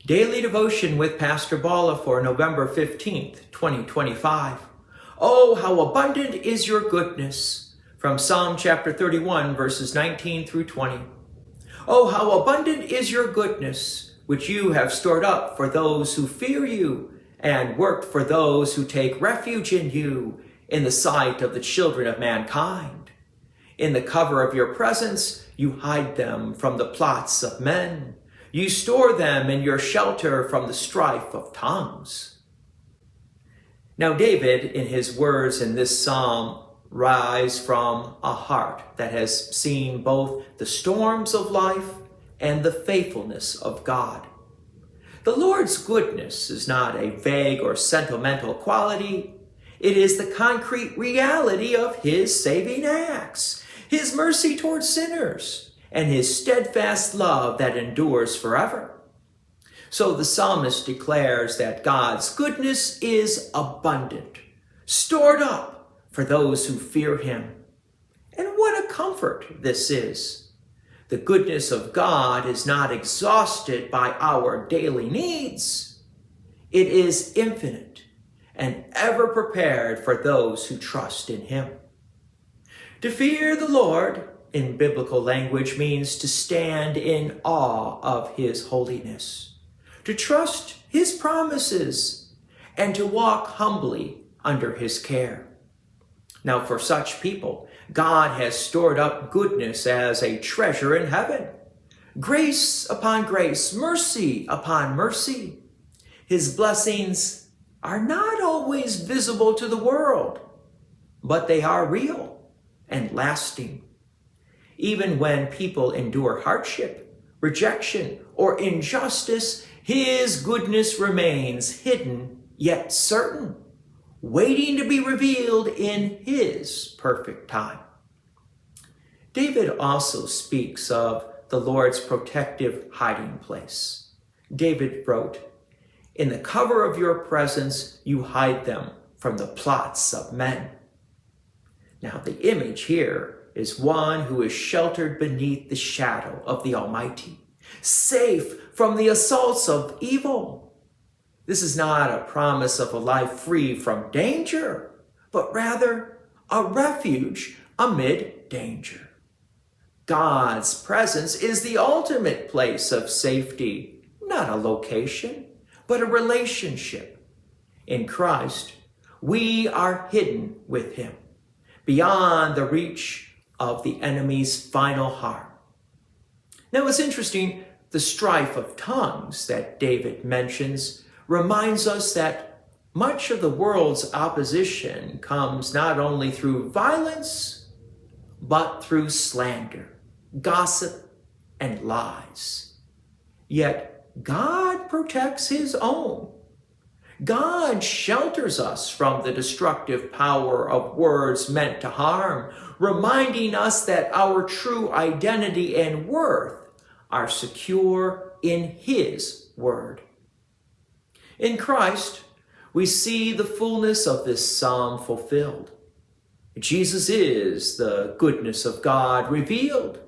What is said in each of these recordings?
Daily Devotion with Pastor Balla for November 15th, 2025. Oh, how abundant is your goodness! From Psalm chapter 31, verses 19 through 20. Oh, how abundant is your goodness, which you have stored up for those who fear you, and worked for those who take refuge in you, in the sight of the children of mankind. In the cover of your presence, you hide them from the plots of men. You store them in your shelter from the strife of tongues. Now David, in his words in this psalm, rise from a heart that has seen both the storms of life and the faithfulness of God. The Lord's goodness is not a vague or sentimental quality. It is the concrete reality of his saving acts, his mercy towards sinners, and his steadfast love that endures forever. So the psalmist declares that God's goodness is abundant, stored up for those who fear him. And what a comfort this is. The goodness of God is not exhausted by our daily needs. It is infinite and ever prepared for those who trust in him. To fear the Lord, in biblical language, means to stand in awe of his holiness, to trust his promises, and to walk humbly under his care. Now, for such people, God has stored up goodness as a treasure in heaven. Grace upon grace, mercy upon mercy. His blessings are not always visible to the world, but they are real and lasting. Even when people endure hardship, rejection, or injustice, his goodness remains hidden yet certain, waiting to be revealed in his perfect time. David also speaks of the Lord's protective hiding place. David wrote, "In the cover of your presence you hide them from the plots of men." Now the image here is one who is sheltered beneath the shadow of the Almighty, safe from the assaults of evil. This is not a promise of a life free from danger, but rather a refuge amid danger. God's presence is the ultimate place of safety, not a location, but a relationship. In Christ, we are hidden with him, beyond the reach of the enemy's final harm. Now it's interesting, the strife of tongues that David mentions reminds us that much of the world's opposition comes not only through violence, but through slander, gossip, and lies. Yet God protects his own. God shelters us from the destructive power of words meant to harm, reminding us that our true identity and worth are secure in his word. In Christ, we see the fullness of this psalm fulfilled. Jesus is the goodness of God revealed,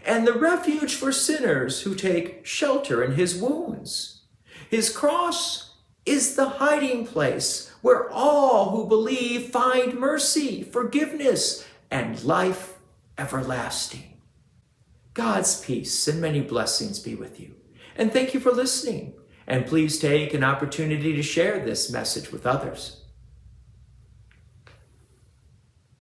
and the refuge for sinners who take shelter in his wounds. His cross is the hiding place where all who believe find mercy, forgiveness, and life everlasting. God's peace and many blessings be with you. And thank you for listening. And please take an opportunity to share this message with others.